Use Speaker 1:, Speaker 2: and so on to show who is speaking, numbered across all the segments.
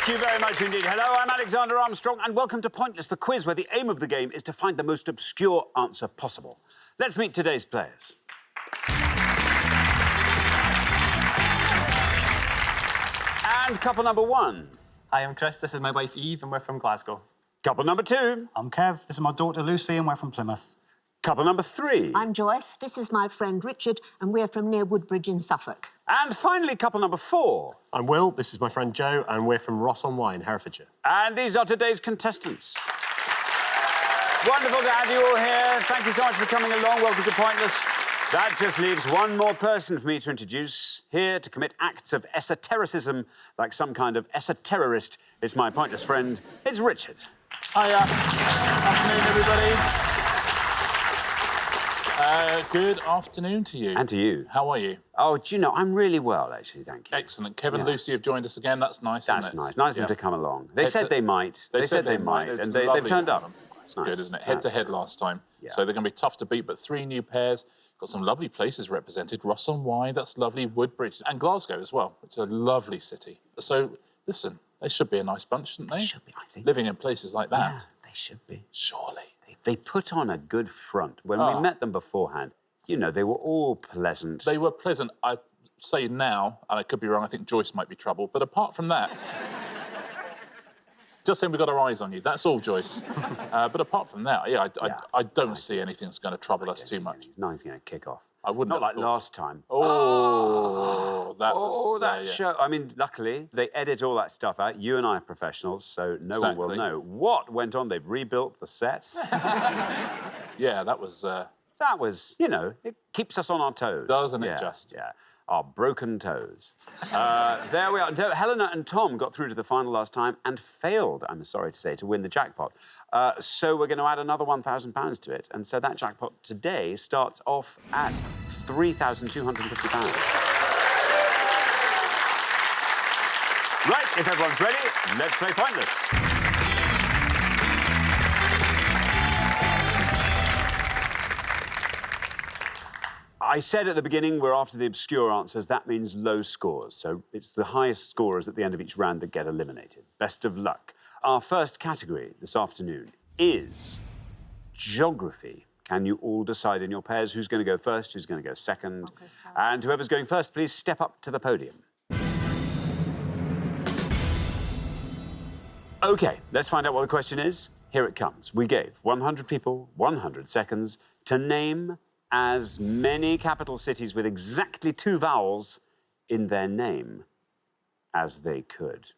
Speaker 1: you very much indeed. Hello, I'm Alexander Armstrong, and welcome to Pointless, the quiz where the aim of the game is to find the most obscure answer possible. Let's meet today's players. And couple number one.
Speaker 2: Hi, I'm Chris. This is my wife Eve, and we're from Glasgow.
Speaker 1: Couple number two.
Speaker 3: I'm Kev. This is my daughter Lucy, and we're from Plymouth.
Speaker 1: Couple number three.
Speaker 4: I'm Joyce. This is my friend Richard, and we're from near Woodbridge in Suffolk.
Speaker 1: And finally, couple number four.
Speaker 5: I'm Will. This is my friend Joe, and we're from Ross-on-Wye, Herefordshire.
Speaker 1: And these are today's contestants. Wonderful to have you all here. Thank you so much for coming along. Welcome to Pointless. That just leaves one more person for me to introduce, here to commit acts of esotericism like some kind of esoterrorist. It's my Pointless friend. It's Richard.
Speaker 6: Hiya. Afternoon, everybody. Good afternoon to you.
Speaker 1: And to you.
Speaker 6: How are you?
Speaker 1: Oh, do you know, I'm really well, actually, thank you.
Speaker 6: Excellent. Kevin and Lucy have joined us again. That's nice,
Speaker 1: That's
Speaker 6: isn't it?
Speaker 1: nice. Nice of them to come along. They said they might. They said they might, and they've turned up.
Speaker 6: It's good, isn't it? Head-to-head last time.
Speaker 1: Yeah.
Speaker 6: So they're going to be tough to beat, but three new pairs. Got some lovely places represented. Ross-on-Wye, that's lovely. Woodbridge, and Glasgow as well, which is a lovely city. So, listen, they should be a nice bunch, shouldn't they?
Speaker 1: They should be, I think.
Speaker 6: Living in places like that.
Speaker 1: Yeah, they should be.
Speaker 6: Surely.
Speaker 1: They put on a good front. When we met them beforehand, you know, they were all pleasant.
Speaker 6: They were pleasant. I say now, and I could be wrong, I think Joyce might be trouble, but apart from that... Just saying we've got our eyes on you. That's all, Joyce. But apart from that, I don't see anything that's going to trouble us too much.
Speaker 1: Nothing's going to kick off.
Speaker 6: I wouldn't
Speaker 1: Not
Speaker 6: have
Speaker 1: like
Speaker 6: thought
Speaker 1: last time.
Speaker 6: Oh, that was...
Speaker 1: that show. I mean, luckily, they edit all that stuff out. You and I are professionals, so no one will know. What went on? They've rebuilt the set.
Speaker 6: Yeah, that was...
Speaker 1: That was, you know, it keeps us on our toes.
Speaker 6: Doesn't it just?
Speaker 1: Yeah, our broken toes. There we are. Helena and Tom got through to the final last time and failed, I'm sorry to say, to win the jackpot. So we're going to add another £1,000 to it. And so that jackpot today starts off at £3,250. Right, if everyone's ready, let's play Pointless. I said at the beginning we're after the obscure answers. That means low scores. So it's the highest scorers at the end of each round that get eliminated. Best of luck. Our first category this afternoon is geography. Can you all decide in your pairs who's going to go first, who's going to go second? And whoever's going first, please step up to the podium. OK, let's find out what the question is. Here it comes. We gave 100 people 100 seconds to name as many capital cities with exactly 2 vowels in their name as they could.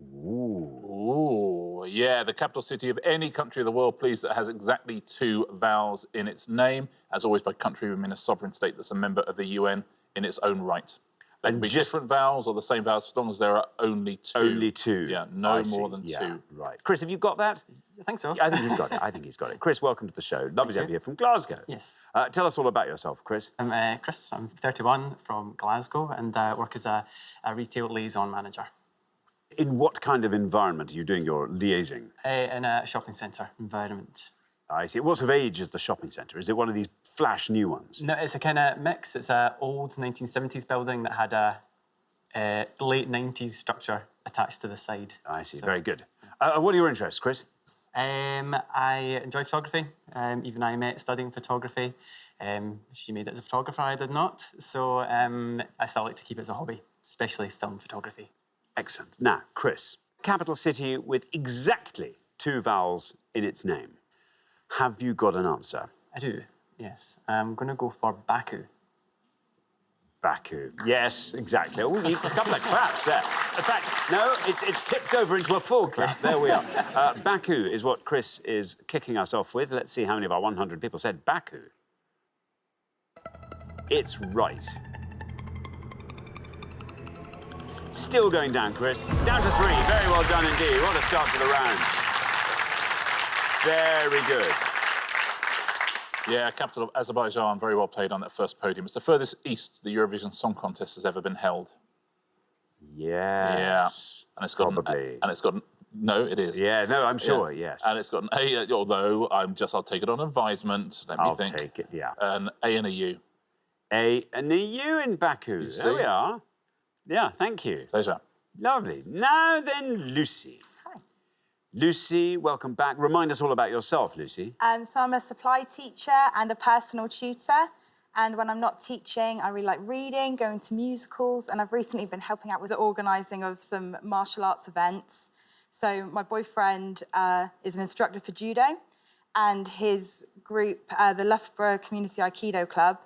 Speaker 6: Ooh, yeah, the capital city of any country of the world, please, that has exactly 2 vowels in its name. As always, by country, we mean a sovereign state that's a member of the UN in its own right. They can be different vowels or the same vowels as long as there are only 2.
Speaker 1: Only 2.
Speaker 6: Yeah, no more than 2.
Speaker 1: Right. Chris, have you got that?
Speaker 2: I think so.
Speaker 1: I think he's got it. I think he's got it. Chris, welcome to the show. Lovely to have you here from Glasgow.
Speaker 2: Yes.
Speaker 1: Tell us all about yourself, Chris.
Speaker 2: I'm Chris. I'm 31 from Glasgow and work as a retail liaison manager.
Speaker 1: In what kind of environment are you doing your liaising?
Speaker 2: In a shopping centre environment.
Speaker 1: I see. What sort of age is the shopping centre? Is it one of these flash new ones?
Speaker 2: No, it's a kind of mix. It's an old 1970s building that had a late 90s structure attached to the side.
Speaker 1: I see. Very good. What are your interests, Chris?
Speaker 2: I enjoy photography. Even I met studying photography. She made it as a photographer, I did not. So I still like to keep it as a hobby, especially film photography.
Speaker 1: Excellent. Now, Chris, capital city with exactly 2 vowels in its name. Have you got an answer?
Speaker 2: I do, yes. I'm going to go for Baku.
Speaker 1: Baku. Yes, exactly. Oh, a couple of claps there. In fact, no, it's tipped over into a full clap. There we are. Baku is what Chris is kicking us off with. Let's see how many of our 100 people said Baku. It's right. Still going down, Chris. Down to 3. Very well done indeed. What a start to the round. Very good.
Speaker 6: Yeah, capital of Azerbaijan, very well played on that first podium. It's the furthest east the Eurovision Song Contest has ever been held.
Speaker 1: Yes.
Speaker 6: Yeah. And it's got
Speaker 1: probably.
Speaker 6: And it's got... No, it is.
Speaker 1: Yeah, no, I'm sure, yes.
Speaker 6: And it's got an A, although I'll take it on advisement. Let me think.
Speaker 1: I'll take it, yeah.
Speaker 6: An A and a U.
Speaker 1: A and a U in Baku. There we are. Yeah, thank you.
Speaker 6: Pleasure.
Speaker 1: Lovely. Now then, Lucy.
Speaker 7: Hi.
Speaker 1: Lucy, welcome back. Remind us all about yourself, Lucy.
Speaker 7: So I'm a supply teacher and a personal tutor. And when I'm not teaching, I really like reading, going to musicals, and I've recently been helping out with the organising of some martial arts events. So my boyfriend is an instructor for judo, and his group, the Loughborough Community Aikido Club,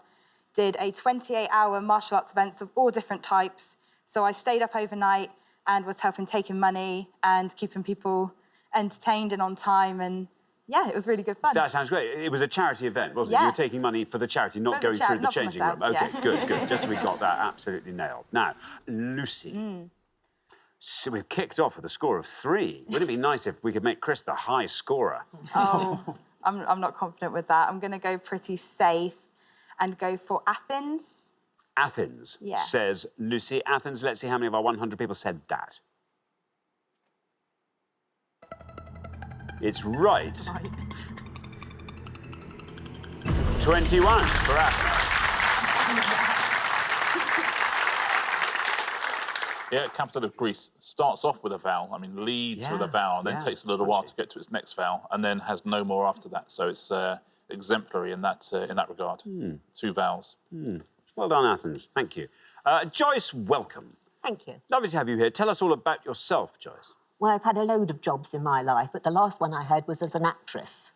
Speaker 7: did a 28-hour martial arts events of all different types. So I stayed up overnight and was helping taking money and keeping people entertained and on time, and yeah, it was really good fun.
Speaker 1: That sounds great. It was a charity event, wasn't it?
Speaker 7: Yeah.
Speaker 1: You were taking money for the charity, not going through the
Speaker 7: not for
Speaker 1: changing
Speaker 7: myself,
Speaker 1: room. OK,
Speaker 7: yeah.
Speaker 1: good. Just so we got that absolutely nailed. Now, Lucy. So we've kicked off with a score of 3. Wouldn't it be nice if we could make Chris the high scorer?
Speaker 7: Oh, I'm not confident with that. I'm going to go pretty safe and go for Athens.
Speaker 1: Athens,
Speaker 7: Yeah.
Speaker 1: says Lucy. Athens, let's see how many of our 100 people said that. It's right. 21 for Athens.
Speaker 6: Yeah, capital of Greece starts off with a vowel. I mean, leads with a vowel, then takes a little while to get to its next vowel, and then has no more after that. So it's exemplary in that regard. 2 vowels.
Speaker 1: Well done, Athens. Thank you. Joyce, welcome.
Speaker 4: Thank you.
Speaker 1: Lovely to have you here. Tell us all about yourself, Joyce.
Speaker 4: Well, I've had a load of jobs in my life, but the last one I had was as an actress.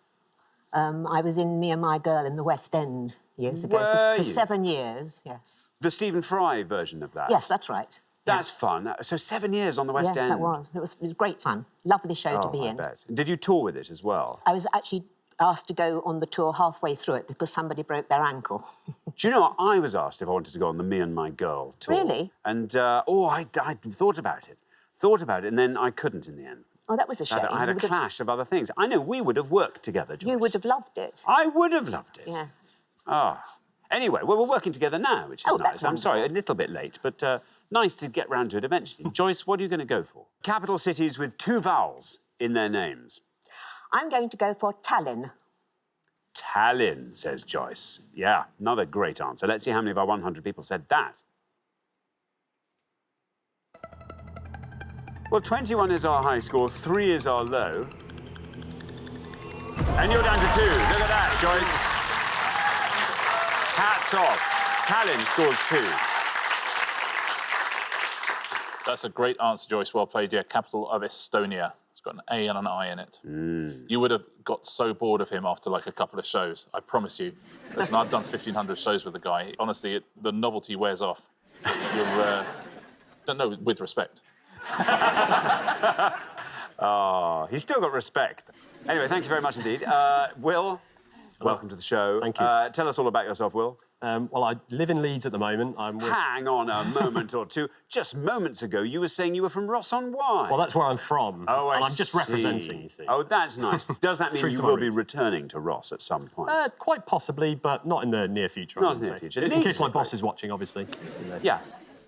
Speaker 4: I was in Me and My Girl in the West End years ago
Speaker 1: Were
Speaker 4: for
Speaker 1: you?
Speaker 4: 7 years, yes.
Speaker 1: The Stephen Fry version of that.
Speaker 4: Yes, that's right.
Speaker 1: That's fun. So 7 years on the West
Speaker 4: Yes,
Speaker 1: End.
Speaker 4: that was. It was great fun. Lovely show to be
Speaker 1: I
Speaker 4: in.
Speaker 1: bet. Did you tour with it as well?
Speaker 4: I was actually asked to go on the tour halfway through it because somebody broke their ankle.
Speaker 1: Do you know what? I was asked if I wanted to go on the Me and My Girl tour.
Speaker 4: Really?
Speaker 1: And, I thought about it. And then I couldn't in the end.
Speaker 4: Oh, that was a shame.
Speaker 1: I had a clash of other things. I know, we would have worked together, Joyce.
Speaker 4: You would have loved it.
Speaker 1: I would have loved it.
Speaker 4: Yes.
Speaker 1: Anyway, well, we're working together now, which is
Speaker 4: Oh,
Speaker 1: nice.
Speaker 4: that's
Speaker 1: I'm sorry, a
Speaker 4: wonderful.
Speaker 1: little bit late, but nice to get round to it eventually. Joyce, what are you going to go for? Capital cities with 2 vowels in their names.
Speaker 4: I'm going to go for Tallinn.
Speaker 1: Tallinn, says Joyce. Yeah, another great answer. Let's see how many of our 100 people said that. Well, 21 is our high score, 3 is our low. And you're down to 2. Look at that, Joyce. Hats off. Tallinn scores 2.
Speaker 6: That's a great answer, Joyce. Well played. Yeah, capital of Estonia. It's got an A and an I in it. You would have got so bored of him after like a couple of shows. I promise you. Listen, I've done 1,500 shows with the guy. Honestly, the novelty wears off. Don't know, with respect.
Speaker 1: Oh, he's still got respect. Anyway, thank you very much indeed. Will, welcome to the show.
Speaker 5: Thank you.
Speaker 1: Tell us all about yourself, Will.
Speaker 5: Well, I live in Leeds at the moment. I'm with...
Speaker 1: Hang on a moment or two. Just moments ago, you were saying you were from Ross-on-Wye.
Speaker 5: Well, that's where I'm from.
Speaker 1: Oh,
Speaker 5: and
Speaker 1: I
Speaker 5: I'm just
Speaker 1: see.
Speaker 5: representing, you see.
Speaker 1: Oh, that's nice. Does that mean
Speaker 5: True
Speaker 1: you
Speaker 5: to my
Speaker 1: will be
Speaker 5: roots.
Speaker 1: returning to Ross at some point?
Speaker 5: Quite possibly, but not in the near future.
Speaker 1: Not
Speaker 5: I
Speaker 1: in
Speaker 5: would
Speaker 1: the near
Speaker 5: say.
Speaker 1: future.
Speaker 5: In
Speaker 1: Leeds
Speaker 5: case my
Speaker 1: is
Speaker 5: boss
Speaker 1: great.
Speaker 5: is watching, obviously.
Speaker 1: Yeah.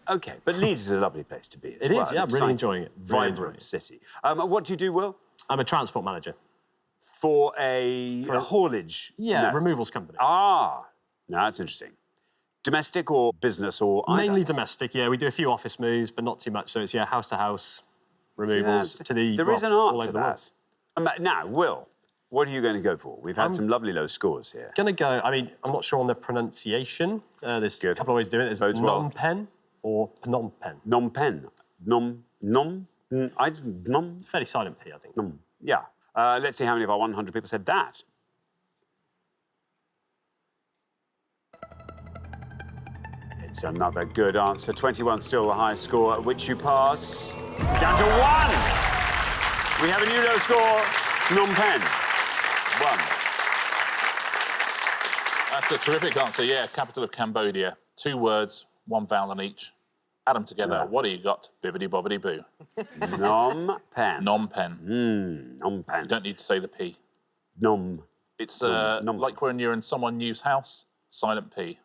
Speaker 1: OK, but Leeds is a lovely place to be as
Speaker 5: It
Speaker 1: well.
Speaker 5: is, yeah, I'm really
Speaker 1: Exciting,
Speaker 5: enjoying it. Really
Speaker 1: Vibrant
Speaker 5: enjoying it.
Speaker 1: city. What do you do, Will?
Speaker 5: I'm a transport manager.
Speaker 1: For a haulage?
Speaker 5: Yeah,
Speaker 1: No.
Speaker 5: removals company.
Speaker 1: Ah, now that's interesting. Domestic or business or either?
Speaker 5: Mainly domestic, yeah. We do a few office moves, but not too much. So it's, yeah, house to house removals to the...
Speaker 1: There is an
Speaker 5: all
Speaker 1: art
Speaker 5: over
Speaker 1: to
Speaker 5: the world.
Speaker 1: that. Now, Will, what are you going to go for? We've had some lovely low scores here.
Speaker 5: Gonna go, I mean, I'm not sure on the pronunciation. There's
Speaker 1: Good.
Speaker 5: a couple of ways of doing it. There's
Speaker 1: Bodes well.
Speaker 5: Phnom Penh or Phnom Penh.
Speaker 1: Nom pen. Nom.
Speaker 5: It's a fairly silent P, I think.
Speaker 1: Yeah. Let's see how many of our 100 people said that. It's another good answer. 21 still the highest score, at which you pass. Down to 1! We have a new low score. Phnom Penh. 1.
Speaker 6: That's a terrific answer. Yeah, capital of Cambodia. 2 words, 1 vowel in each. Add them together.
Speaker 1: Yeah.
Speaker 6: What do you got? Bibbidi bobbidi boo.
Speaker 1: Nom Pen.
Speaker 6: Nom pen.
Speaker 1: Nom Pen.
Speaker 6: You don't need to say the P.
Speaker 1: Nom.
Speaker 6: It's
Speaker 1: nom.
Speaker 6: like when you're in someone new's house, silent P.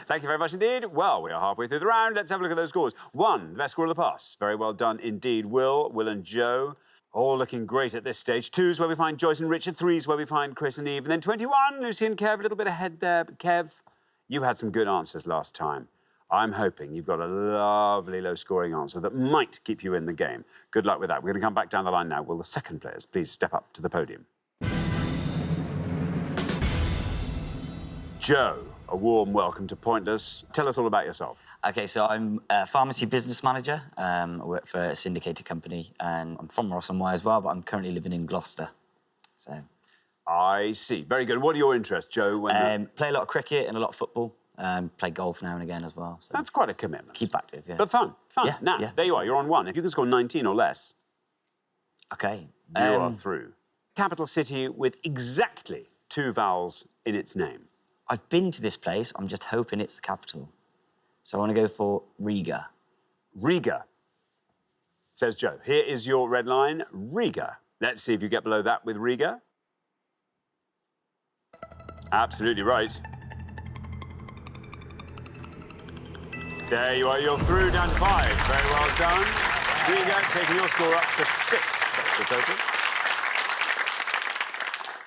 Speaker 1: Thank you very much indeed. Well, we are halfway through the round. Let's have a look at those scores. 1, the best score of the pass. Very well done indeed. Will and Joe, all looking great at this stage. 2's where we find Joyce and Richard. 3's where we find Chris and Eve. And then 21, Lucy and Kev, a little bit ahead there. But Kev, you had some good answers last time. I'm hoping you've got a lovely low-scoring answer that might keep you in the game. Good luck with that. We're going to come back down the line now. Will the second players please step up to the podium? Joe, a warm welcome to Pointless. Tell us all about yourself.
Speaker 8: OK, so I'm a pharmacy business manager. I work for a syndicated company, and I'm from Ross and Wye as well, but I'm currently living in Gloucester. So
Speaker 1: I see. Very good. What are your interests, Joe?
Speaker 8: play a lot of cricket and a lot of football. Play golf now and again as well. So
Speaker 1: That's quite a commitment.
Speaker 8: keep active, yeah.
Speaker 1: But fun.
Speaker 8: Yeah,
Speaker 1: Now,
Speaker 8: yeah.
Speaker 1: there you are. You're on 1. If you can score 19 or less,
Speaker 8: OK.
Speaker 1: you are through. Capital city with exactly 2 vowels in its name.
Speaker 8: I've been to this place. I'm just hoping it's the capital. So I want to go for Riga.
Speaker 1: Riga, says Joe. Here is your red line, Riga. Let's see if you get below that with Riga. Absolutely right. There you are, you're through, down to 5. Very well done. Riga taking your score up to 6. That's the total.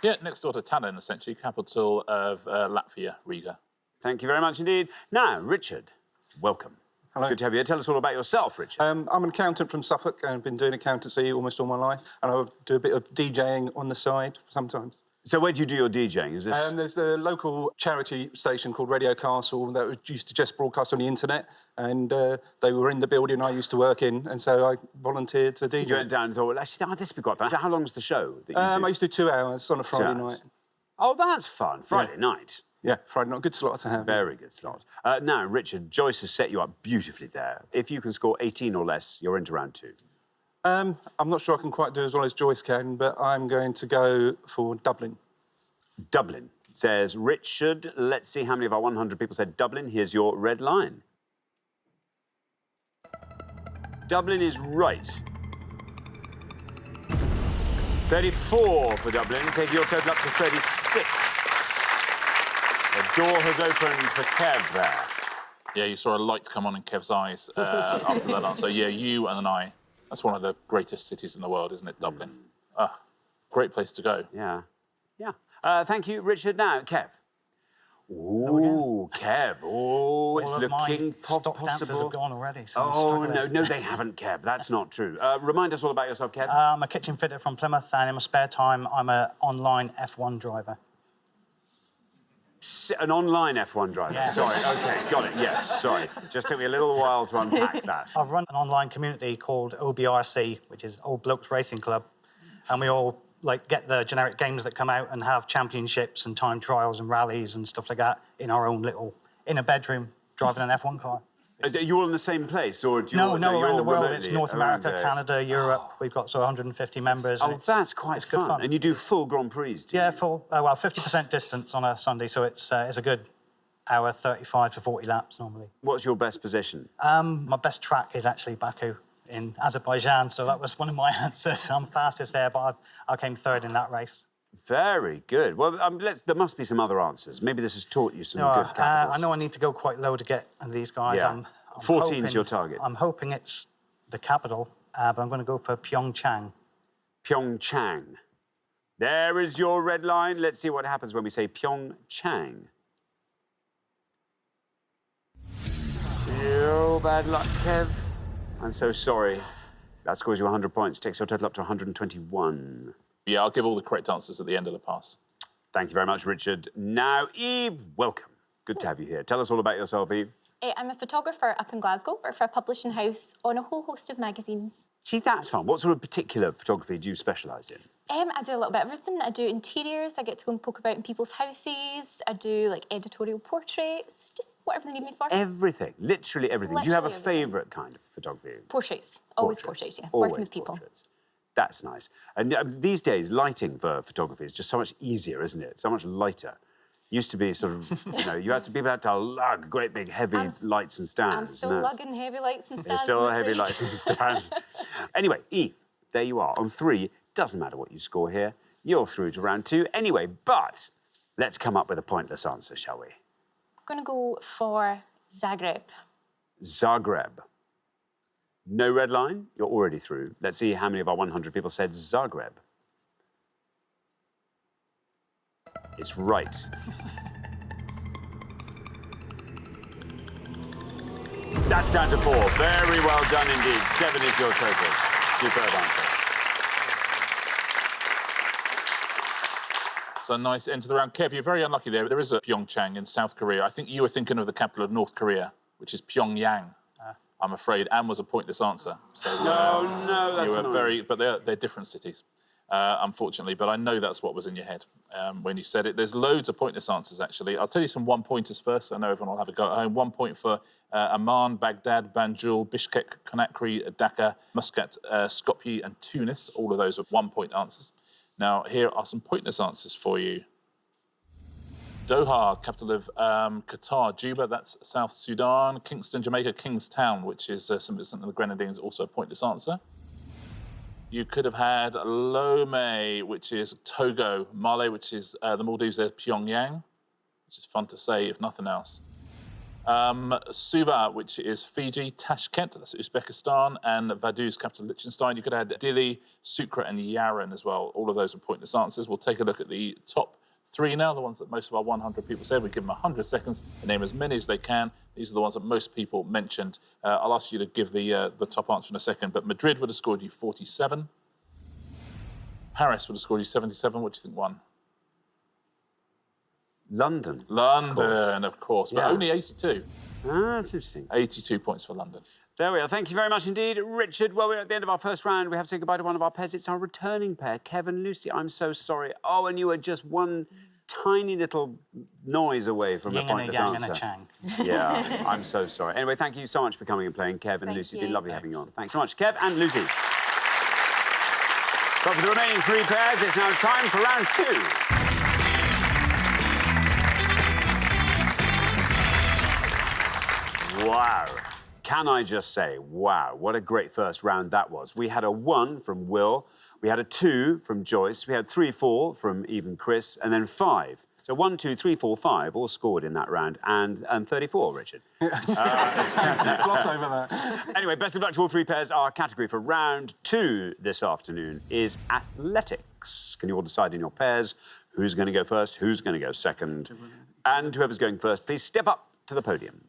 Speaker 6: Yeah, next door to Tallinn, essentially, capital of Latvia, Riga.
Speaker 1: Thank you very much indeed. Now, Richard, welcome.
Speaker 9: Hello.
Speaker 1: Good to have you here. Tell us all about yourself, Richard.
Speaker 9: I'm an accountant from Suffolk and I've been doing accountancy almost all my life. And I do a bit of DJing on the side sometimes.
Speaker 1: So where do you do your DJing? Is this...
Speaker 9: There's the local charity station called Radio Castle that used to just broadcast on the internet. And they were in the building I used to work in. And so I volunteered to DJ.
Speaker 1: You went down and thought, well, actually, this would be quite fun. How long's the show that you do?
Speaker 9: I used to do 2 hours on a Friday
Speaker 1: hours.
Speaker 9: night.
Speaker 1: Oh, that's fun. Friday night.
Speaker 9: Yeah, Friday night. Good slot to have.
Speaker 1: Very good slot. Now, Richard, Joyce has set you up beautifully there. If you can score 18 or less, you're into round 2.
Speaker 9: I'm not sure I can quite do as well as Joyce can, but I'm going to go for Dublin.
Speaker 1: Dublin, says Richard. Let's see how many of our 100 people said Dublin. Here's your red line. Dublin is right. 34 for Dublin, taking your total up to 36. The door has opened for Kev there.
Speaker 6: Yeah, you saw a light come on in Kev's eyes after that answer. Yeah, you and I. That's one of the greatest cities in the world, isn't it, Dublin? Great place to go.
Speaker 1: Yeah. Thank you, Richard. Now, Kev. Ooh, Kev. Oh, it's
Speaker 3: All of my
Speaker 1: looking
Speaker 3: stock dancers
Speaker 1: possible.
Speaker 3: have gone already. So
Speaker 1: Oh, no, they haven't, Kev. That's not true. Remind us all about yourself, Kev.
Speaker 3: I'm a kitchen fitter from Plymouth, and in my spare time, I'm an online F1 driver.
Speaker 1: An online F1 driver.
Speaker 3: Yeah.
Speaker 1: Sorry, OK, got it. Yes, sorry. Just took me a little while to unpack that.
Speaker 3: I've run an online community called OBRC, which is Old Blokes Racing Club, and we all get the generic games that come out and have championships and time trials and rallies and stuff like that in our own little in a bedroom driving an F1 car.
Speaker 1: Are you all in the same place, or do you?
Speaker 3: No, around the world.
Speaker 1: remotely
Speaker 3: It's North
Speaker 1: around
Speaker 3: America, Canada, Europe. We've got 150 members. and
Speaker 1: Oh, that's quite
Speaker 3: it's good
Speaker 1: fun. And you do full Grand Prix, do you?
Speaker 3: Yeah, full. 50% distance on a Sunday, so it's a good hour, 35 to 40 laps normally.
Speaker 1: What's your best position?
Speaker 3: My best track is actually Baku in Azerbaijan, so that was one of my answers. I'm fastest there, but I came third in that race.
Speaker 1: Very good. Well, there must be some other answers. Maybe this has taught you some good capitals.
Speaker 3: I know I need to go quite low to get these guys.
Speaker 1: Yeah.
Speaker 3: I'm
Speaker 1: 14 is your target.
Speaker 3: I'm hoping it's the capital, but I'm going to go for Pyeongchang.
Speaker 1: Pyeongchang. There is your red line. Let's see what happens when we say Pyeongchang. Oh, bad luck, Kev. I'm so sorry. That scores you 100 points, takes your total up to 121.
Speaker 6: Yeah, I'll give all the correct answers at the end of the pass.
Speaker 1: Thank you very much, Richard. Now, Eve, welcome. Good to have you here. Tell us all about yourself, Eve.
Speaker 10: I'm a photographer up in Glasgow, work for a publishing house on a whole host of magazines.
Speaker 1: See, that's fun. What sort of particular photography do you specialise in?
Speaker 10: I do a little bit of everything. I do interiors, I get to go and poke about in people's houses, I do editorial portraits, just whatever they need me for.
Speaker 1: Everything, literally everything. Do you have a
Speaker 10: Literally everything.
Speaker 1: favourite kind of photography?
Speaker 10: Portraits, always portraits, yeah.
Speaker 1: Always
Speaker 10: Working with people.
Speaker 1: Portraits. That's nice. And these days, lighting for photography is just so much easier, isn't it? So much lighter. Used to be sort of, people had to lug great big heavy lights and stands.
Speaker 10: I'm still lugging heavy lights and stands.
Speaker 1: Still heavy lights and stands. Anyway, Eve, there you are. On 3, doesn't matter what you score here. You're through to round 2 anyway, but let's come up with a pointless answer, shall we?
Speaker 10: I'm going to go for Zagreb.
Speaker 1: Zagreb. No red line, you're already through. Let's see how many of our 100 people said Zagreb. It's right. That's down to 4. Very well done indeed. 7 is your total. Superb answer.
Speaker 6: So nice end to the round. Kev, you're very unlucky there. There is a Pyeongchang in South Korea. I think you were thinking of the capital of North Korea, which is Pyongyang. I'm afraid Anne was a pointless answer. So,
Speaker 1: no, that's
Speaker 6: you were very, but they're different cities, unfortunately. But I know that's what was in your head when you said it. There's loads of pointless answers, actually. I'll tell you some one-pointers first. I know everyone will have a go at home. 1 point for Amman, Baghdad, Banjul, Bishkek, Conakry, Dhaka, Muscat, Skopje and Tunis. All of those are 1-point answers. Now, here are some pointless answers for you. Doha, capital of Qatar. Juba, that's South Sudan. Kingston, Jamaica. Kingstown, which is St. Vincent and the Grenadines, also a pointless answer. You could have had Lomé, which is Togo. Male, which is the Maldives, there's Pyongyang, which is fun to say, if nothing else. Suva, which is Fiji. Tashkent, that's Uzbekistan. And Vaduz, capital of Liechtenstein. You could have had Dili, Sucre and Yaren as well. All of those are pointless answers. We'll take a look at the top 3 now, the ones that most of our 100 people said. We give them 100 seconds to name as many as they can. These are the ones that most people mentioned. I'll ask you to give the top answer in a second, but Madrid would have scored you 47. Paris would have scored you 77. What do you think won?
Speaker 1: London.
Speaker 6: London, of course, but
Speaker 1: Yeah.
Speaker 6: only 82.
Speaker 1: Ah, that's interesting.
Speaker 6: 82 points for London.
Speaker 1: There we are. Thank you very much indeed, Richard. Well, we're at the end of our first round. We have to say goodbye to one of our pairs. It's our returning pair, Kevin, Lucy. I'm so sorry. Oh, and you were just one tiny little noise away from a pointless answer.
Speaker 3: And a chang.
Speaker 1: Yeah, I'm so sorry. Anyway, thank you so much for coming and playing, Kev and Lucy. It's been lovely having you on. Thanks so much, Kev and Lucy. But for the remaining 3 pairs, it's now time for round 2. Wow. Can I just say, wow, what a great first round that was. We had a 1 from Will, we had a 2 from Joyce, we had 3, 4 from even Chris, and then 5. So 1, 2, 3, 4, 5 all scored in that round, and 34, Richard.
Speaker 9: Gloss over that.
Speaker 1: Anyway, best of luck to all 3 pairs. Our category for round 2 this afternoon is athletics. Can you all decide in your pairs who's going to go first, who's going to go second? And whoever's going first, please step up to the podium.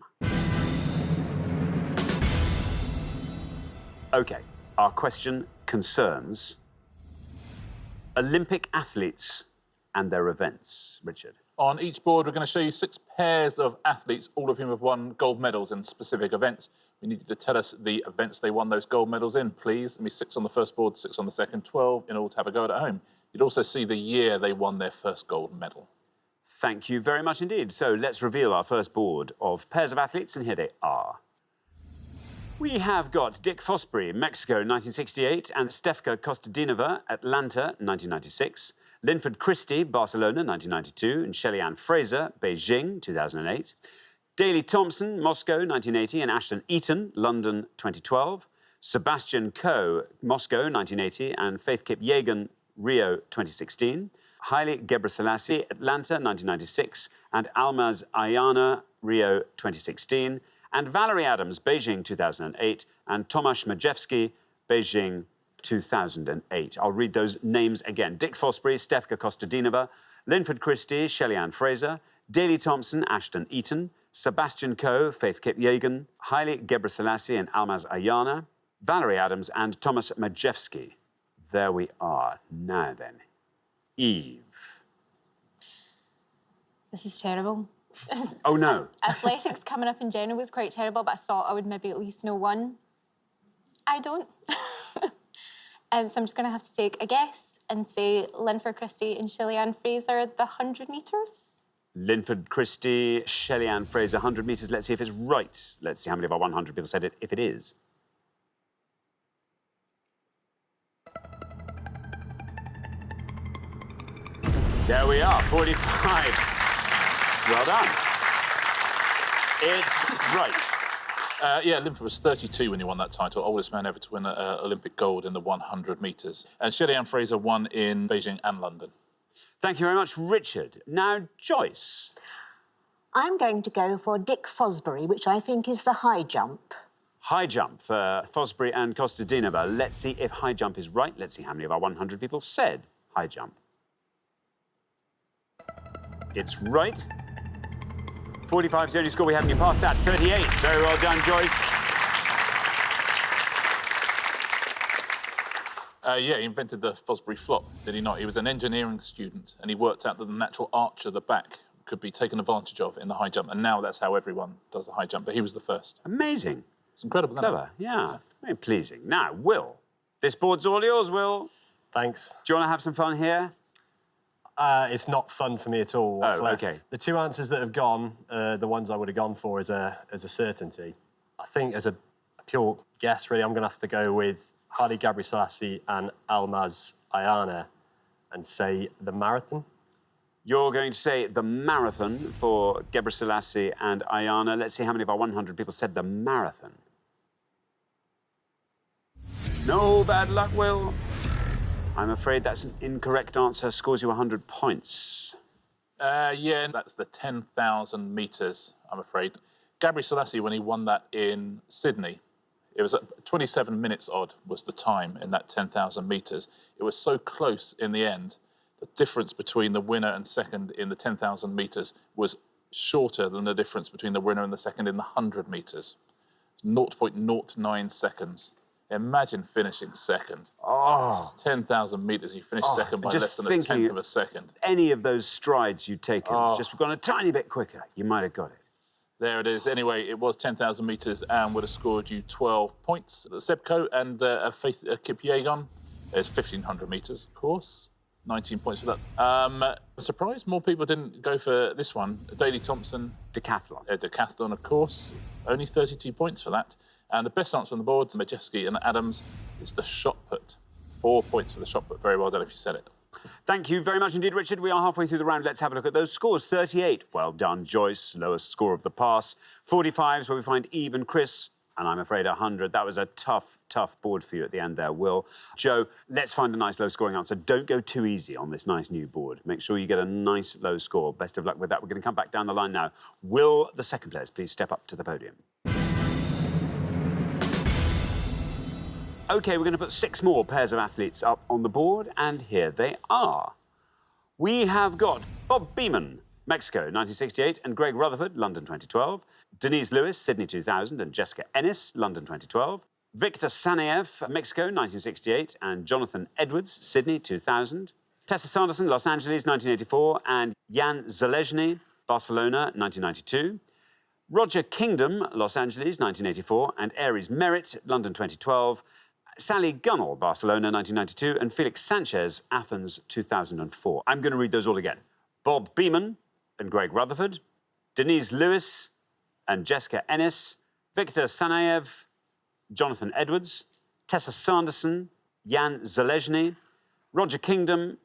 Speaker 1: OK, our question concerns Olympic athletes and their events. Richard.
Speaker 6: On each board, we're going to show you 6 pairs of athletes, all of whom have won gold medals in specific events. We need you to tell us the events they won those gold medals in, please. There'll be 6 on the first board, 6 on the second, 12 in all to have a go at home. You'd also see the year they won their first gold medal.
Speaker 1: Thank you very much indeed. So let's reveal our first board of pairs of athletes, and here they are. We have got Dick Fosbury, Mexico, 1968, and Stefka Kostadinova, Atlanta, 1996. Linford Christie, Barcelona, 1992, and Shelley-Ann Fraser, Beijing, 2008. Daley Thompson, Moscow, 1980, and Ashton Eaton, London, 2012. Sebastian Coe, Moscow, 1980, and Faith Kipyegon, Rio, 2016. Haile Gebrselassie, Atlanta, 1996, and Almaz Ayana, Rio, 2016. And Valerie Adams, Beijing 2008, and Tomasz Majewski, Beijing 2008. I'll read those names again. Dick Fosbury, Stefka Kostadinova, Linford Christie, Shelley-Ann Fraser, Daley Thompson, Ashton Eaton, Sebastian Coe, Faith Kipyegon, Haile Gebrselassie and Almaz Ayana, Valerie Adams and Tomasz Majewski. There we are. Now then, Eve.
Speaker 10: This is terrible.
Speaker 1: Oh, no.
Speaker 10: Athletics coming up in general was quite terrible, but I thought I would maybe at least know one. I don't. So I'm just going to have to take a guess and say Linford Christie and Shelley-Ann Fraser, the 100 metres.
Speaker 1: Linford Christie, Shelley-Ann Fraser, 100 metres. Let's see if it's right. Let's see how many of our 100 people said it, if it is. There we are, 45. Well done. It's right.
Speaker 6: Yeah, Linford was 32 when he won that title, oldest man ever to win an Olympic gold in the 100 metres. And Shelley-Ann Fraser won in Beijing and London.
Speaker 1: Thank you very much, Richard. Now, Joyce.
Speaker 4: I'm going to go for Dick Fosbury, which I think is the high jump.
Speaker 1: High jump for Fosbury and Kostadinova. Let's see if high jump is right. Let's see how many of our 100 people said high jump. It's right. 45 is the only score we have. You passed that. 38. Very well done, Joyce.
Speaker 6: Yeah, he invented the Fosbury flop, did he not? He was an engineering student, and he worked out that the natural arch of the back could be taken advantage of in the high jump, and now that's how everyone does the high jump, but he was the first.
Speaker 1: Amazing.
Speaker 6: It's incredible, isn't it?
Speaker 1: Clever, yeah. Very pleasing. Now, Will, this board's all yours, Will.
Speaker 5: Thanks.
Speaker 1: Do you want to have some fun here?
Speaker 5: It's not fun for me at all. What's left.
Speaker 1: Okay.
Speaker 5: The two answers that have gone, the ones I would have gone for as a certainty. I think as a pure guess, really, I'm going to have to go with Haile Gebrselassie and Almaz Ayana and say the marathon.
Speaker 1: You're going to say the marathon for Gebrselassie and Ayana. Let's see how many of our 100 people said the marathon. No bad luck, Will. I'm afraid that's an incorrect answer. Scores you 100 points.
Speaker 6: Yeah, that's the 10,000 metres, I'm afraid. Gebrselassie, when he won that in Sydney, it was 27 minutes odd was the time in that 10,000 metres. It was so close in the end. The difference between the winner and second in the 10,000 metres was shorter than the difference between the winner and the second in the 100 metres. 0.09 seconds. Imagine finishing second.
Speaker 1: Oh.
Speaker 6: 10,000 metres, you finish second by less than a tenth of a second.
Speaker 1: Any of those strides you'd taken, just gone a tiny bit quicker, you might have got it.
Speaker 6: There it is. Anyway, it was 10,000 metres and would have scored you 12 points. Sebco and Faith Kipyegon, there's 1,500 metres, of course. 19 points for that. Surprised more people didn't go for this one. Daley Thompson.
Speaker 1: Decathlon.
Speaker 6: Decathlon, of course. Only 32 points for that. And the best answer on the board, Majeski and Adams, is the shot put. 4 points for the shot put. Very well done if you said it.
Speaker 1: Thank you very much indeed, Richard. We are halfway through the round. Let's have a look at those scores. 38. Well done, Joyce. Lowest score of the pass. 45 is where we find even Chris. And I'm afraid 100. That was a tough, tough board for you at the end there, Will. Joe, let's find a nice low-scoring answer. Don't go too easy on this nice new board. Make sure you get a nice low score. Best of luck with that. We're going to come back down the line now. Will, the second players, please step up to the podium. OK, we're going to put 6 more pairs of athletes up on the board, and here they are. We have got Bob Beamon, Mexico, 1968, and Greg Rutherford, London 2012. Denise Lewis, Sydney 2000, and Jessica Ennis, London 2012. Victor Saneyev, Mexico, 1968, and Jonathan Edwards, Sydney 2000. Tessa Sanderson, Los Angeles, 1984, and Jan Zalezny, Barcelona, 1992. Roger Kingdom, Los Angeles, 1984, and Aries Merritt, London 2012. Sally Gunnell, Barcelona, 1992, and Felix Sanchez, Athens, 2004. I'm going to read those all again. Bob Beamon and Greg Rutherford, Denise Lewis and Jessica Ennis, Victor Saneyev, Jonathan Edwards, Tessa Sanderson, Jan Zalezny, Roger Kingdom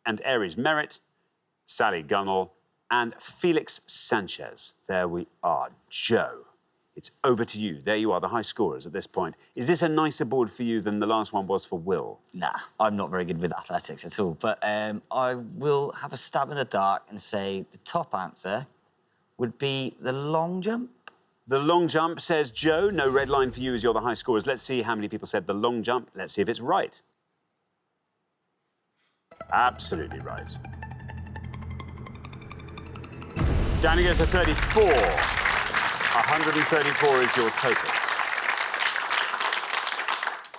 Speaker 1: and Aries Merritt, Sally Gunnell and Felix Sanchez. There we are. Joe, it's over to you. There you are, the high scorers at this point. Is this a nicer board for you than the last one was for Will?
Speaker 8: Nah, I'm not very good with athletics at all. But I will have a stab in the dark and say the top answer would be the long jump.
Speaker 1: The long jump, says Joe. No red line for you as you're the high scorers. Let's see how many people said the long jump. Let's see if it's right. Absolutely right. Danny goes to 34. 134 is your total.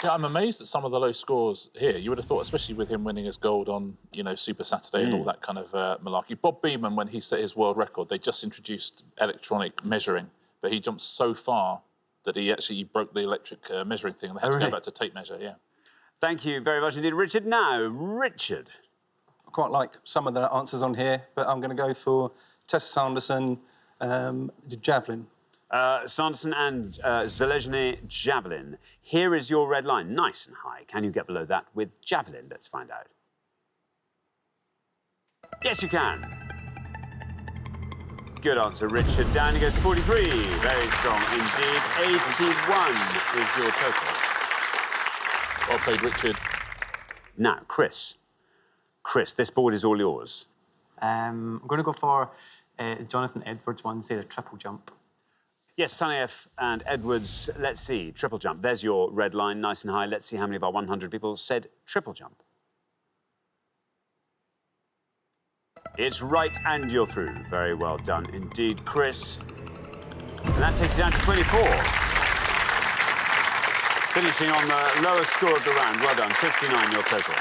Speaker 6: Yeah, I'm amazed at some of the low scores here. You would have thought, especially with him winning his gold on, Super Saturday and all that kind of malarkey. Bob Beamon, when he set his world record, they just introduced electronic measuring, but he jumped so far that he broke the electric measuring thing and they had to go back to tape measure, yeah.
Speaker 1: Thank you very much indeed, Richard. Now, Richard.
Speaker 9: I quite like some of the answers on here, but I'm going to go for Tessa Sanderson, the javelin.
Speaker 1: Sanderson and Zalezny, javelin. Here is your red line, nice and high. Can you get below that with javelin? Let's find out. Yes, you can. Good answer, Richard. Down he goes to 43. Very strong indeed. 81 is your total.
Speaker 6: Well played, Richard.
Speaker 1: Now, Chris. Chris, this board is all yours.
Speaker 2: I'm going to go for Jonathan Edwards one, say the triple jump.
Speaker 1: Yes, Saneyev and Edwards, let's see, triple jump. There's your red line, nice and high. Let's see how many of our 100 people said triple jump. It's right, and you're through. Very well done indeed, Chris. And that takes it down to 24. Finishing on the lowest score of the round. Well done, 69 your total.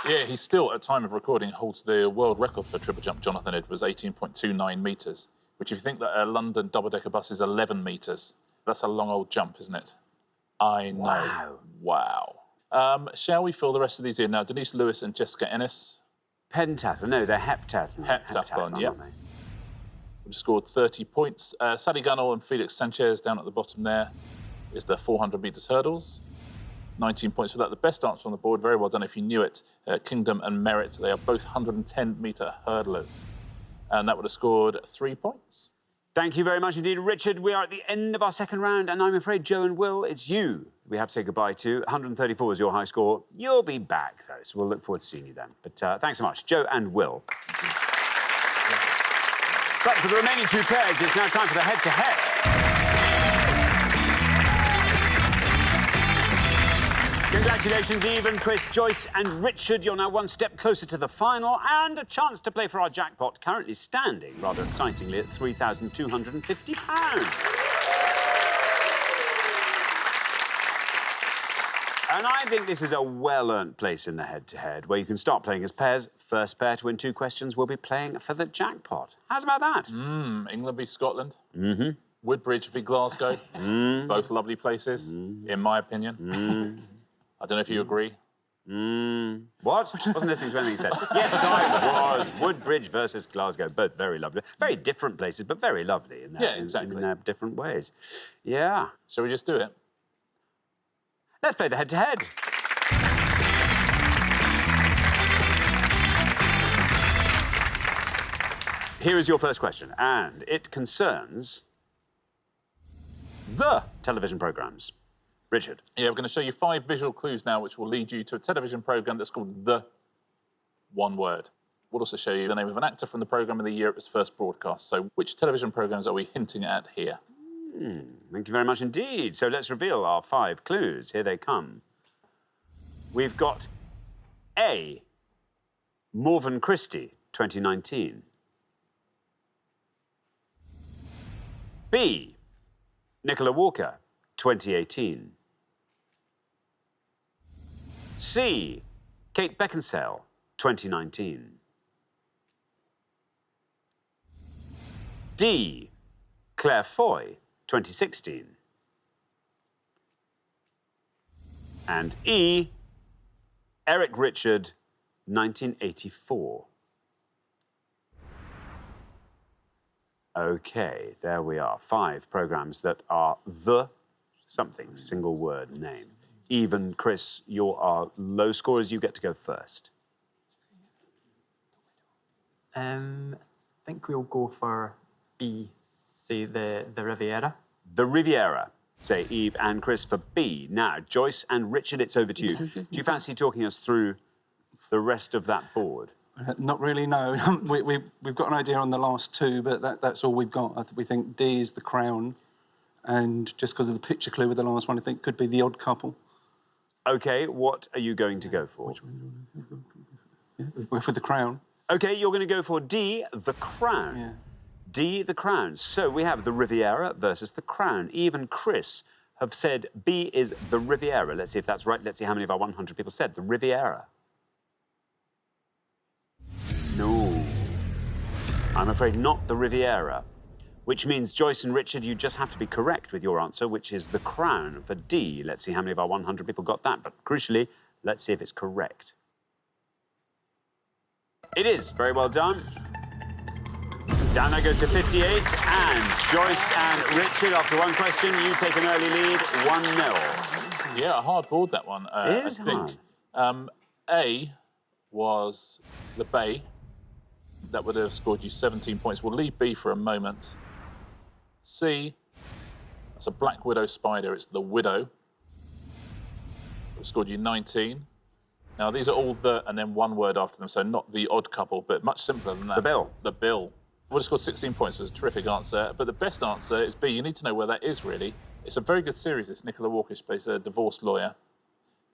Speaker 6: Yeah, he still, at time of recording, holds the world record for triple jump. Jonathan Edwards, 18.29 metres, which if you think that a London double-decker bus is 11 metres, that's a long old jump, isn't it? I know. Wow. Shall we fill the rest of these in? Now, Denise Lewis and Jessica Ennis.
Speaker 1: Pentathlon, no, they're heptathlon.
Speaker 6: Heptathlon, yeah. We've scored 30 points. Sally Gunnell and Felix Sanchez down at the bottom there is the 400 metres hurdles. 19 points for that. The best answer on the board, very well done if you knew it. Kingdom and Merit, they are both 110-metre hurdlers. And that would have scored 3 points.
Speaker 1: Thank you very much indeed, Richard. We are at the end of our second round, and I'm afraid, Joe and Will, it's you we have to say goodbye to. 134 is your high score. You'll be back, though, so we'll look forward to seeing you then. But thanks so much, Joe and Will. But for the remaining two pairs, it's now time for the head-to-head. Congratulations, Eve, Chris, Joyce and Richard. You're now one step closer to the final and a chance to play for our jackpot, currently standing, rather excitingly, at £3,250. And I think this is a well-earned place in the head-to-head, where you can start playing as pairs. First pair to win 2 questions will be playing for the jackpot. How's about that?
Speaker 6: England v Scotland. Woodbridge v Glasgow. Both lovely places, in my opinion. I don't know if you agree.
Speaker 1: What? Wasn't listening to anything you said. Yes, I was. Woodbridge versus Glasgow, both very lovely. Very different places, but very lovely in their, in their different ways. Yeah.
Speaker 6: Shall we just do it?
Speaker 1: Let's play the head-to-head. Here is your first question, and it concerns the television programmes. Richard.
Speaker 6: Yeah, we're going to show you 5 visual clues now, which will lead you to a television programme that's called The One Word. We'll also show you the name of an actor from the programme and the year it was first broadcast. So which television programmes are we hinting at here?
Speaker 1: Thank you very much indeed. So let's reveal our 5 clues. Here they come. We've got A, Morven Christie, 2019. B, Nicola Walker, 2018. C, Kate Beckinsale, 2019. D, Claire Foy, 2016. And E, Eric Richard, 1984. OK, there we are. 5 programmes that are the something, single word name. Even, Chris, you are low scorers. You get to go first.
Speaker 2: I think we'll go for B, say the Riviera.
Speaker 1: The Riviera. Say Eve and Chris for B. Now, Joyce and Richard, it's over to you. Do you fancy talking us through the rest of that board?
Speaker 9: Not really, no. We've got an idea on the last 2, but that's all we've got. We think D is the Crown, and just because of the picture clue with the last one, I think could be The Odd Couple.
Speaker 1: OK, what are you going to go for?
Speaker 9: We're for the Crown.
Speaker 1: OK, you're going to go for D, the Crown.
Speaker 9: Yeah.
Speaker 1: D, the Crown. So we have the Riviera versus the Crown. Eve and Chris have said B is the Riviera. Let's see if that's right. Let's see how many of our 100 people said the Riviera. No. I'm afraid not the Riviera. Which means, Joyce and Richard, you just have to be correct with your answer, which is the Crown for D. Let's see how many of our 100 people got that. But crucially, let's see if it's correct. It is. Very well done. Down that goes to 58. And Joyce and Richard, after one question, you take an early lead, 1-0.
Speaker 6: Yeah, a hard board, that one.
Speaker 1: It is
Speaker 6: I think. A was the Bay. That would have scored you 17 points. We'll leave B for a moment. C, that's a Black Widow spider. It's the Widow. It scored you 19. Now, these are all the, and then one word after them, so not The Odd Couple, but much simpler than that.
Speaker 1: The Bill.
Speaker 6: The Bill. Would have scored 16 points. It was a terrific answer. But the best answer is B. You need to know where that is, really. It's a very good series. This Nicola Walker plays a divorce lawyer.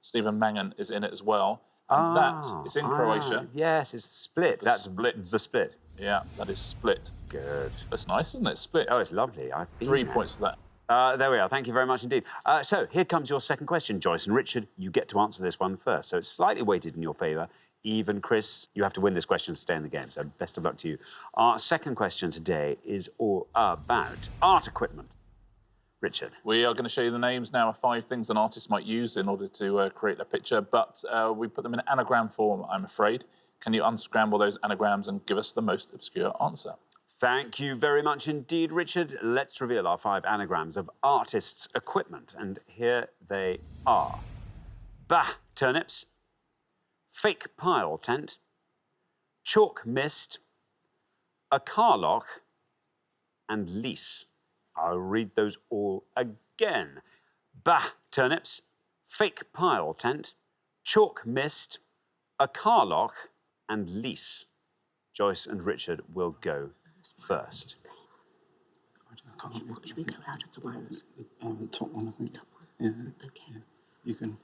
Speaker 6: Stephen Mangan is in it as well. And that is in Croatia.
Speaker 1: Yes, it's Split. That's
Speaker 6: Split.
Speaker 1: The Split.
Speaker 6: Yeah, that is Split.
Speaker 1: Good.
Speaker 6: That's nice, isn't it? Split.
Speaker 1: Oh, it's lovely. I've been
Speaker 6: 3
Speaker 1: there.
Speaker 6: points for that.
Speaker 1: There we are. Thank you very much indeed. So here comes your second question, Joyce and Richard. You get to answer this one first. So it's slightly weighted in your favour. Eve and Chris, you have to win this question to stay in the game. So best of luck to you. Our second question today is all about art equipment. Richard.
Speaker 6: We are going to show you the names now of 5 things an artist might use in order to create a picture, but we put them in anagram form, I'm afraid. Can you unscramble those anagrams and give us the most obscure answer?
Speaker 1: Thank you very much indeed, Richard. Let's reveal our 5 anagrams of artists' equipment. And here they are. Bah, turnips. Fake pile tent. Chalk mist. A car lock. And lease. I'll read those all again. Bah, turnips. Fake pile tent. Chalk mist. A car lock. And lease. Joyce and Richard will go first.
Speaker 4: Should we go out of the ones?
Speaker 9: The top one, I think. Yeah.
Speaker 4: Okay.
Speaker 9: Yeah. You can.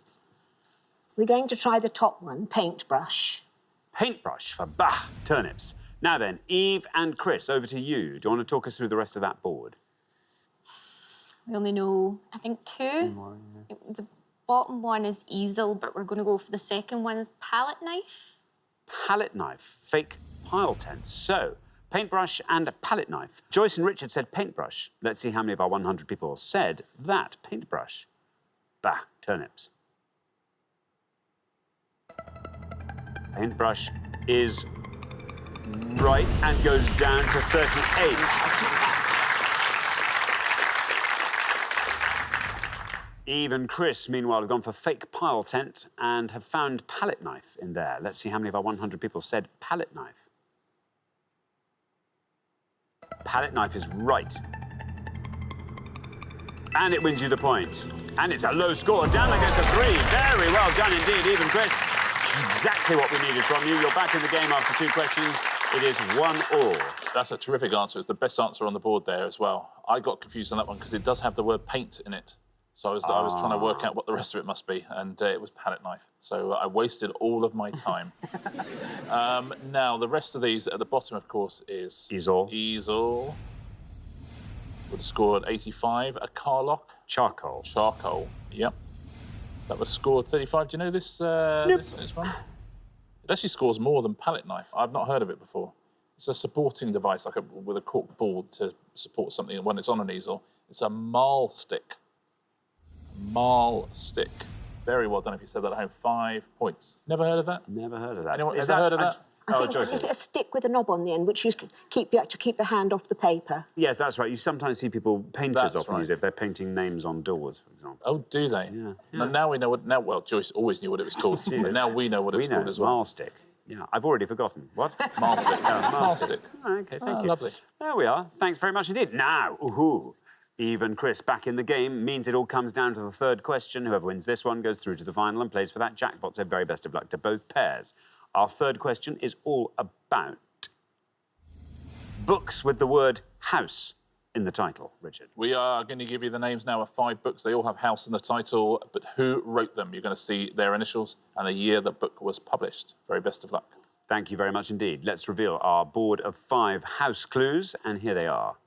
Speaker 4: We're going to try the top one, paintbrush.
Speaker 1: Paintbrush for bah, turnips. Now then, Eve and Chris, over to you. Do you want to talk us through the rest of that board?
Speaker 10: We only know, I think, 2. The bottom one is easel, but we're going to go for the second one is palette knife.
Speaker 1: Palette knife, fake pile tent. So, paintbrush and a palette knife. Joyce and Richard said paintbrush. Let's see how many of our 100 people said that, paintbrush. Bah, turnips. Paintbrush is right and goes down to 38. Eve and Chris, meanwhile, have gone for fake pile tent and have found palette knife in there. Let's see how many of our 100 people said palette knife. Palette knife is right. And it wins you the point. And it's a low score. Down that goes to 3. Very well done indeed, Eve and Chris. Exactly what we needed from you. You're back in the game after 2 questions. It is 1-all.
Speaker 6: That's a terrific answer. It's the best answer on the board there as well. I got confused on that one because it does have the word paint in it. So I was trying to work out what the rest of it must be, and it was palette knife. So I wasted all of my time. Now, the rest of these at the bottom, of course, is...
Speaker 1: Easel.
Speaker 6: Easel. Would have scored 85. A car lock.
Speaker 1: Charcoal.
Speaker 6: Charcoal, yep. That was scored 35. Do you know this, this one? It actually scores more than palette knife. I've not heard of it before. It's a supporting device, like with a cork board to support something when it's on an easel. It's a mahl stick. Mahl stick. Very well done if you said that at home. 5 points. Never heard of that?
Speaker 1: Never heard of that.
Speaker 6: Anyone ever heard of that?
Speaker 4: I think it's a stick with a knob on the end, which you have to keep your hand off the paper.
Speaker 1: Yes, that's right. You sometimes see people, painters often
Speaker 6: right.
Speaker 1: use it if they're painting names on doors, for example.
Speaker 6: Oh, do they?
Speaker 1: Yeah.
Speaker 6: And now we know what... Now, well, Joyce always knew what it was called. But now we know what it's called as well.
Speaker 1: Mahl stick. Yeah, I've already forgotten. What?
Speaker 6: Mahl stick. Mahl stick.
Speaker 1: Oh, OK, thank you.
Speaker 6: Lovely.
Speaker 1: There we are. Thanks very much indeed. Now, Eve and Chris back in the game means it all comes down to the 3rd question. Whoever wins this one goes through to the final and plays for that jackpot. So very best of luck to both pairs. Our 3rd question is all about books with the word house in the title, Richard.
Speaker 6: We are going to give you the names now of 5 books. They all have house in the title, but who wrote them? You're going to see their initials and the year the book was published. Very best of luck.
Speaker 1: Thank you very much indeed. Let's reveal our board of 5 house clues, and here they are.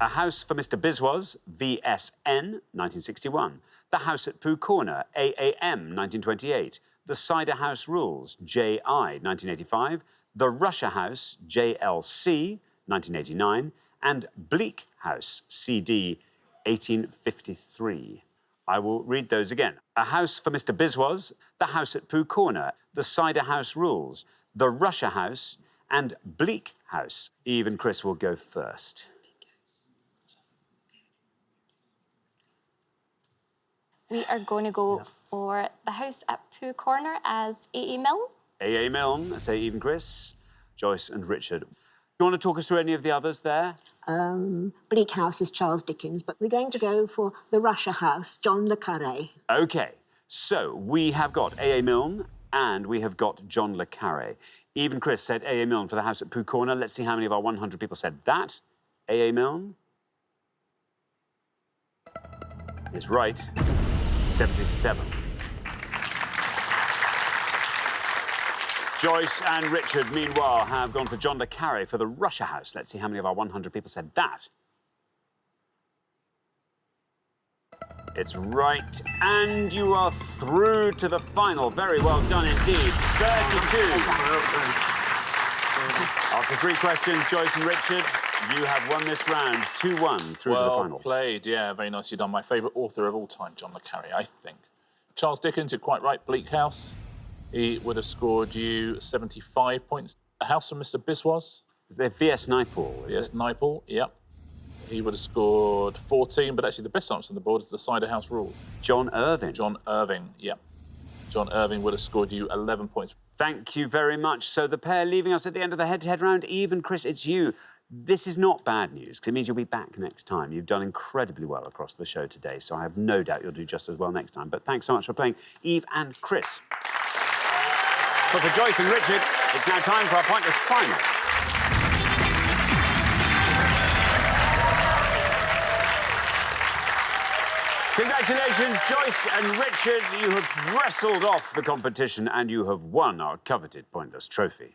Speaker 1: A House for Mr. Biswas, VSN, 1961. The House at Pooh Corner, AAM, 1928. The Cider House Rules, JI, 1985. The Russia House, JLC, 1989. And Bleak House, CD, 1853. I will read those again. A House for Mr. Biswas, The House at Pooh Corner, The Cider House Rules, The Russia House, and Bleak House. Eve and Chris will go first.
Speaker 10: We are going to go for the House at Pooh Corner as A.A. Milne.
Speaker 1: A.A. Milne, say Eve and Chris. Joyce and Richard. Do you want to talk us through any of the others there?
Speaker 4: Bleak House is Charles Dickens, but we're going to go for The Russia House, John le Carré.
Speaker 1: OK, so we have got A.A. Milne and we have got John le Carré. Eve and Chris said A.A. Milne for The House at Pooh Corner. Let's see how many of our 100 people said that. A.A. Milne is right. 77. Joyce and Richard, meanwhile, have gone for John le Carré for The Russia House. Let's see how many of our 100 people said that. It's right, and you are through to the final. Very well done indeed. 32. After 3 questions, Joyce and Richard, you have won this round 2-1 through to the final.
Speaker 6: Well played, yeah, very nicely done. My favourite author of all time, John le Carré, I think. Charles Dickens, you're quite right, Bleak House. He would have scored you 75 points. A House from Mr. Biswas.
Speaker 1: Is there V.S. Naipaul?
Speaker 6: V.S. Naipaul, yep. He would have scored 14, but actually the best answer on the board is the Cider House Rules.
Speaker 1: John Irving.
Speaker 6: John Irving, yep. John Irving would have scored you 11 points.
Speaker 1: Thank you very much. So the pair leaving us at the end of the head-to-head round, Eve and Chris, it's you. This is not bad news, because it means you'll be back next time. You've done incredibly well across the show today, so I have no doubt you'll do just as well next time. But thanks so much for playing, Eve and Chris. But for Joyce and Richard, it's now time for our pointless final. Congratulations, Joyce and Richard. You have wrestled off the competition and you have won our coveted Pointless trophy.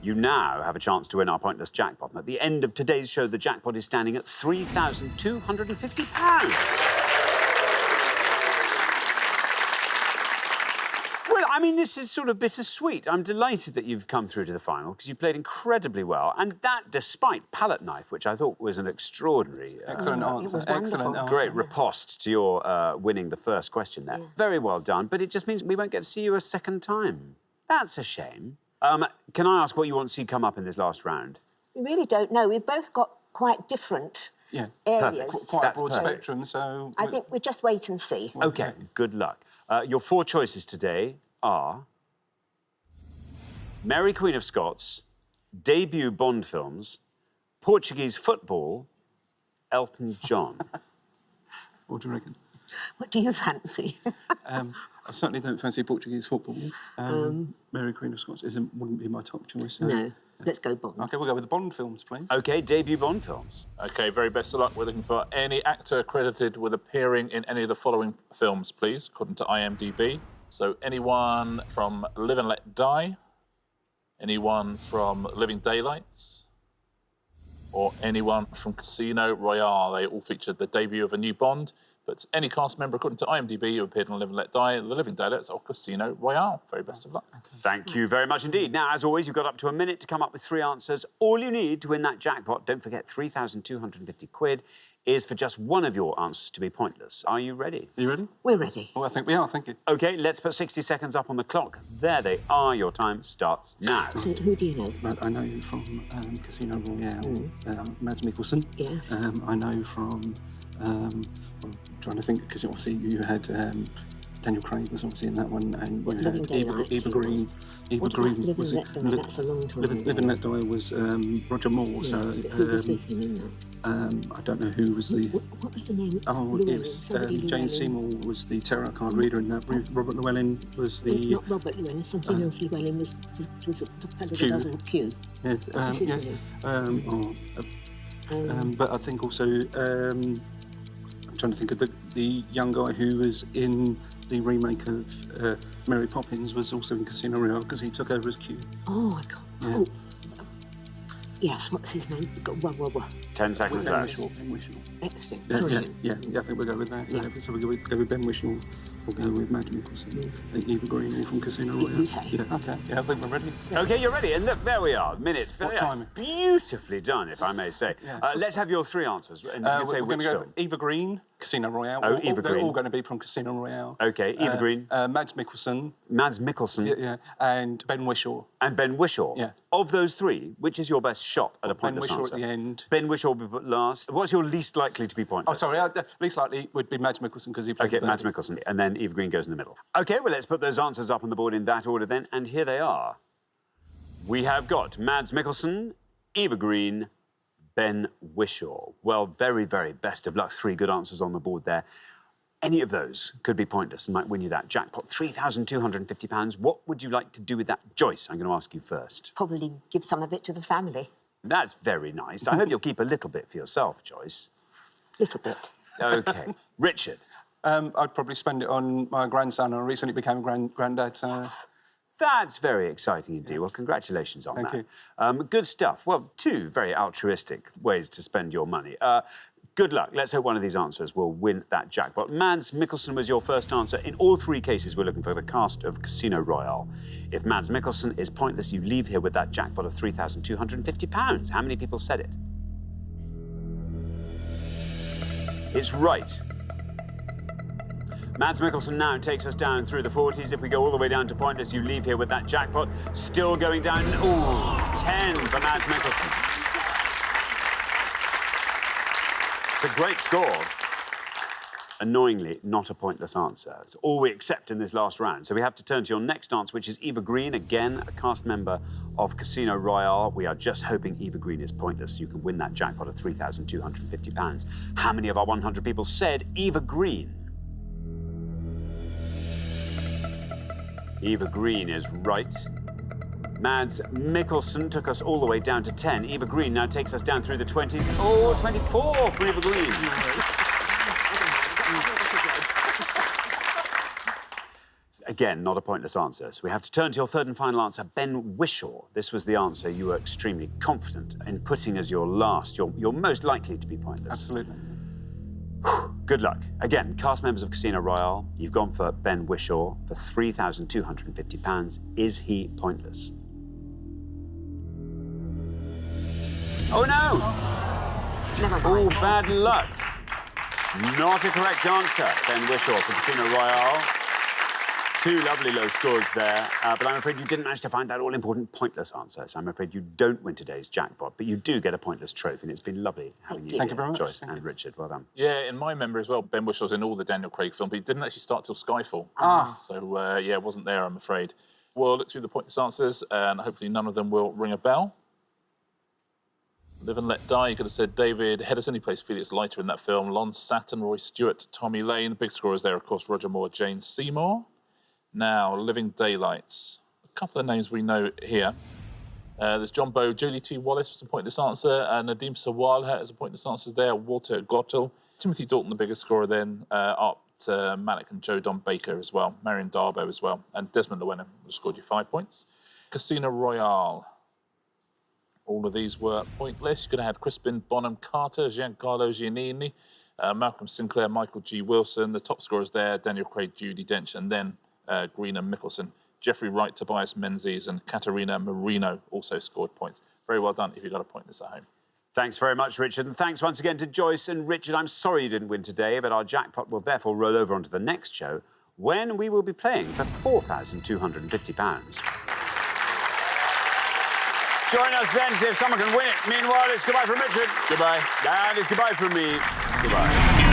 Speaker 1: You now have a chance to win our Pointless jackpot. And at the end of today's show, the jackpot is standing at £3,250. Well, I mean, this is sort of bittersweet. I'm delighted that you've come through to the final because you played incredibly well, and that despite Palette Knife, which I thought was an extraordinary...
Speaker 9: Excellent answer. Excellent answer.
Speaker 1: Great riposte to your winning the first question there. Yeah. Very well done, but it just means we won't get to see you a second time. That's a shame. Can I ask what you want to see come up in this last round?
Speaker 4: We really don't know. We've both got quite different areas.
Speaker 9: Quite a broad spectrum, so...
Speaker 4: I think we just wait and see.
Speaker 1: OK, good luck. Your 4 choices today are Mary Queen of Scots, debut Bond films, Portuguese football, Elton John.
Speaker 9: What do you reckon?
Speaker 4: What do you fancy?
Speaker 9: I certainly don't fancy Portuguese football. Mary Queen of Scots wouldn't be my top choice. So.
Speaker 4: No, let's go Bond.
Speaker 9: OK, we'll go with the Bond films, please.
Speaker 1: OK, debut Bond films.
Speaker 6: OK, very best of luck. We're looking for any actor credited with appearing in any of the following films, please, according to IMDb. So anyone from Live and Let Die, anyone from Living Daylights, or anyone from Casino Royale. They all featured the debut of a new Bond, but any cast member, according to IMDb, who appeared on Live and Let Die, The Living Daylights, or Casino Royale. Very best of luck.
Speaker 1: Thank you very much indeed. Now, as always, you've got up to a minute to come up with 3 answers. All you need to win that jackpot, don't forget £3,250, is for just one of your answers to be pointless. Are you ready?
Speaker 9: Are you ready?
Speaker 4: We're ready.
Speaker 9: Well, I think we are, thank you.
Speaker 1: OK, let's put 60 seconds up on the clock. There they are. Your time starts now.
Speaker 4: So who do you know?
Speaker 9: I know you from Casino Royale, Mads Mikkelsen.
Speaker 4: Yes.
Speaker 9: I know from... I'm trying to think, because obviously you had... Daniel Craig was obviously in that one, and you had Eva Green.
Speaker 4: What about Live and Let Die? That's a long time ago.
Speaker 9: Live and Let Die was Roger Moore.
Speaker 4: Yes,
Speaker 9: so
Speaker 4: who was with him in that?
Speaker 9: I don't know who was the...
Speaker 4: What was the name?
Speaker 9: Oh, it was Jane Seymour was the tarot card reader in that. Robert Llewellyn was the...
Speaker 4: Not Robert Llewellyn, something else. Llewellyn was the fellow that doesn't Q.
Speaker 9: Yes,
Speaker 4: What's his name?
Speaker 9: but I think also... I'm trying to think of the young guy who was in the remake of Mary Poppins was also in Casino Royale because he took over as Q.
Speaker 4: Oh, I can't...
Speaker 9: Yeah.
Speaker 4: Oh. Yes, what's his name?
Speaker 1: 10 seconds left.
Speaker 9: Ben Whishaw.
Speaker 4: Excellent.
Speaker 9: Yeah, I think we'll go with that. Yeah. So we'll go with Ben Whishaw. We'll go with Mads Mikkelsen and Eva Green, all from Casino Royale.
Speaker 4: You say.
Speaker 9: Yeah, OK. Yeah, I think we're ready.
Speaker 1: OK, you're ready. And look, there we are. Minute.
Speaker 9: What time?
Speaker 1: Beautifully done, if I may say.
Speaker 9: Yeah.
Speaker 1: Let's have your 3 answers. And you can say
Speaker 9: we're
Speaker 1: which
Speaker 9: going to go
Speaker 1: film.
Speaker 9: Eva Green, Casino Royale.
Speaker 1: Oh, Eva
Speaker 9: They're
Speaker 1: Green.
Speaker 9: all going to be from Casino Royale.
Speaker 1: OK, Eva Green.
Speaker 9: Mads Mikkelsen.
Speaker 1: Mads Mikkelsen.
Speaker 9: Yeah, and Ben Whishaw.
Speaker 1: And Ben Whishaw.
Speaker 9: Yeah.
Speaker 1: Of those 3, which is your best shot at a pointless
Speaker 9: Ben Whishaw
Speaker 1: answer?
Speaker 9: at the end.
Speaker 1: Ben Whishaw will be put last. What's your least likely to be pointless?
Speaker 9: Oh, sorry. Least likely would be Mads Mikkelsen because he played...
Speaker 1: OK, Mads Mikkelsen. And then Eva Green goes in the middle. OK, well, let's put those answers up on the board in that order then. And here they are. We have got Mads Mikkelsen, Eva Green, Ben Whishaw. Well, very, very best of luck. 3 good answers on the board there. Any of those could be pointless and might win you that jackpot, £3,250. What would you like to do with that? Joyce, I'm going to ask you first.
Speaker 4: Probably give some of it to the family.
Speaker 1: That's very nice. I hope you'll keep a little bit for yourself, Joyce.
Speaker 4: Little bit.
Speaker 1: OK. Richard?
Speaker 9: I'd probably spend it on my grandson. I recently became a granddad, so...
Speaker 1: That's very exciting indeed. Well, congratulations on
Speaker 9: Thank
Speaker 1: that. Good stuff. Well, two very altruistic ways to spend your money. Good luck. Let's hope one of these answers will win that jackpot. Mads Mikkelsen was your first answer. In all three cases, we're looking for the cast of Casino Royale. If Mads Mikkelsen is pointless, you leave here with that jackpot of £3,250. How many people said it? It's right. Mads Mikkelsen now takes us down through the 40s. If we go all the way down to pointless, you leave here with that jackpot. Still going down. Ooh, 10 for Mads Mikkelsen. It's a great score. Annoyingly, not a pointless answer. It's all we accept in this last round. So we have to turn to your next answer, which is Eva Green, again, a cast member of Casino Royale. We are just hoping Eva Green is pointless. You can win that jackpot of £3,250. How many of our 100 people said Eva Green? Eva Green is right. Mads Mikkelsen took us all the way down to 10. Eva Green now takes us down through the 20s. Oh, 24 for Eva Green. Again, not a pointless answer. So we have to turn to your third and final answer, Ben Whishaw. This was the answer you were extremely confident in putting as your last, your most likely to be pointless.
Speaker 9: Absolutely.
Speaker 1: Good luck. Again, cast members of Casino Royale, you've gone for Ben Whishaw for £3,250. Is he pointless? Oh, no!
Speaker 4: Never
Speaker 1: Oh,
Speaker 4: mind.
Speaker 1: bad luck. Not a correct answer, Ben Whishaw for Casino Royale. Two lovely low scores there, but I'm afraid you didn't manage to find that all-important pointless answer, so I'm afraid you don't win today's jackpot, but you do get a pointless trophy, and it's been lovely having you
Speaker 9: Thank
Speaker 1: here,
Speaker 9: you very much.
Speaker 1: Joyce and Richard. Well done.
Speaker 6: Yeah, in my memory as well, Ben Whishaw was in all the Daniel Craig films, but he didn't actually start till Skyfall. So, yeah, wasn't there, I'm afraid. We'll look through the pointless answers, and hopefully none of them will ring a bell. Live and Let Die, you could have said David Hedison, plays Felix Leiter in that film, Lon Saturn, Roy Stewart, Tommy Lane. The big scorers there, of course, Roger Moore, Jane Seymour. Now, Living Daylights. A couple of names we know here. There's John Bowe, Julie T. Wallace was a pointless answer, and Nadeem Sawalha as a pointless answer there, Walter Gottel. Timothy Dalton, the biggest scorer then, Art Malik and Joe Don Baker as well, Marion Darbo as well, and Desmond Llewellyn scored you 5 points. Casino Royale. All of these were pointless. You could have had Crispin Bonham Carter, Giancarlo Giannini, Malcolm Sinclair, Michael G. Wilson. The top scorers there, Daniel Craig, Judi Dench, and then Green and Mikkelsen. Jeffrey Wright, Tobias Menzies, and Katerina Marino also scored points. Very well done if you got a pointless at home.
Speaker 1: Thanks very much, Richard, and thanks once again to Joyce and Richard. I'm sorry you didn't win today, but our jackpot will therefore roll over onto the next show, when we will be playing for £4,250. Join us then, see if someone can win it. Meanwhile, it's goodbye from Richard.
Speaker 6: Goodbye.
Speaker 1: And it's goodbye from me. Goodbye.